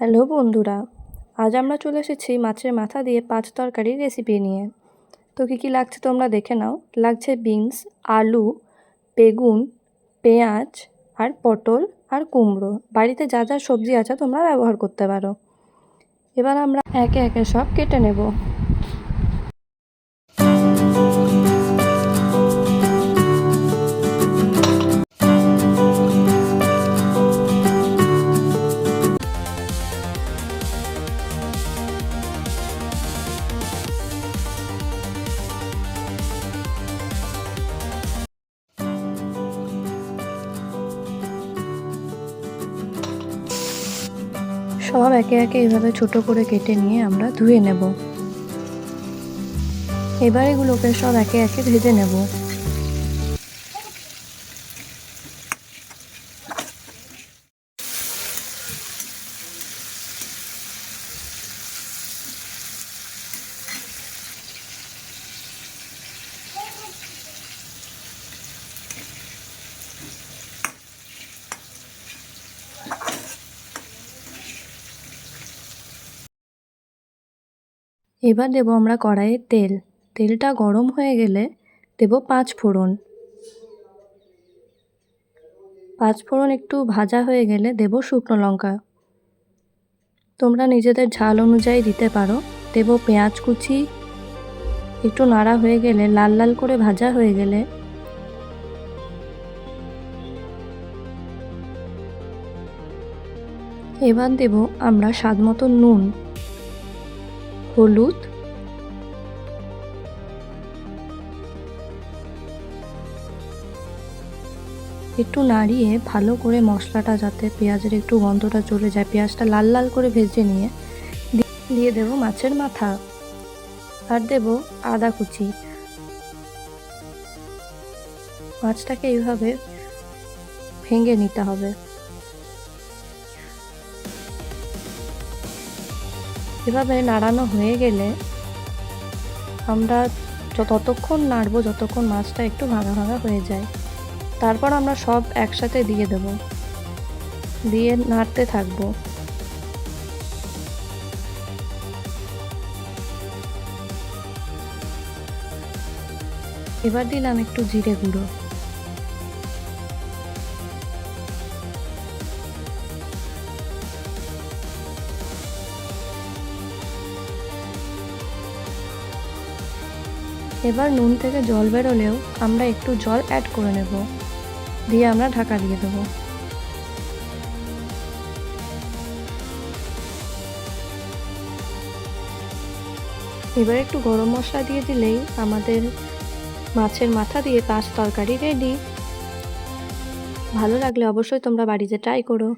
Hello বন্ধুরা, আজ আমরা চলে এসেছি মাছের মাথা দিয়ে পাঁচ তরকারির রেসিপি নিয়ে। তো কী লাগছে তোমরা দেখে নাও। লাগছে বিনস, আলু, বেগুন, পেঁয়াজ আর পটল আর কুমড়ো। বাড়িতে যা যা সবজি আছে তোমরা ব্যবহার করতে পারো। এবার আমরা একে একে সব কেটে নেব। সব একে একে এভাবে ছোট করে কেটে নিয়ে আমরা ধুয়ে নেব। এবার এগুলোকে সব একে একে ভেজে নেব। এবার দেব আমরা কড়াইয়ে তেল। তেলটা গরম হয়ে গেলে দেব পাঁচ ফোড়ন। পাঁচ ফোড়ন একটু ভাজা হয়ে গেলে দেব শুকনো লঙ্কা। তোমরা নিজেদের ঝাল অনুযায়ী দিতে পারো। দেব পেঁয়াজ কুচি। একটু নাড়া হয়ে গেলে লাল লাল করে ভাজা হয়ে গেলে এবার দেব আমরা স্বাদ মতো নুন, হলুদ, একটু নাড়িয়ে ভালো করে মশলাটা যাতে পেঁয়াজের একটু গন্ধটা চলে যায়, পেঁয়াজটা লাল লাল করে ভেজে নিয়ে দিয়ে দেব মাছের মাথা আর দেব আদা কুচি। মাছটাকে এইভাবে ভেঙে নিতে হবে। এভাবে নাড়ানো হয়ে গেলে আমরা ততক্ষণ নাড়বো যতক্ষণ মাছটা একটু ভাঙা ভাঙা হয়ে যায়। তারপর আমরা সব একসাথে দিয়ে দেব, দিয়ে নাড়তে থাকবো। এবার দিলাম একটু জিরে গুঁড়ো। এবার নুন থেকে জল বেরোলেও আমরা একটু জল অ্যাড করে নেব, দিয়ে আমরা ঢাকা দিয়ে দেবো। এবার একটু গরম মশলা দিয়ে দিলেই আমাদের মাছের মাথা দিয়ে পাঁচ তরকারি রেডি। ভালো লাগলে অবশ্যই তোমরা বাড়িতে ট্রাই করো।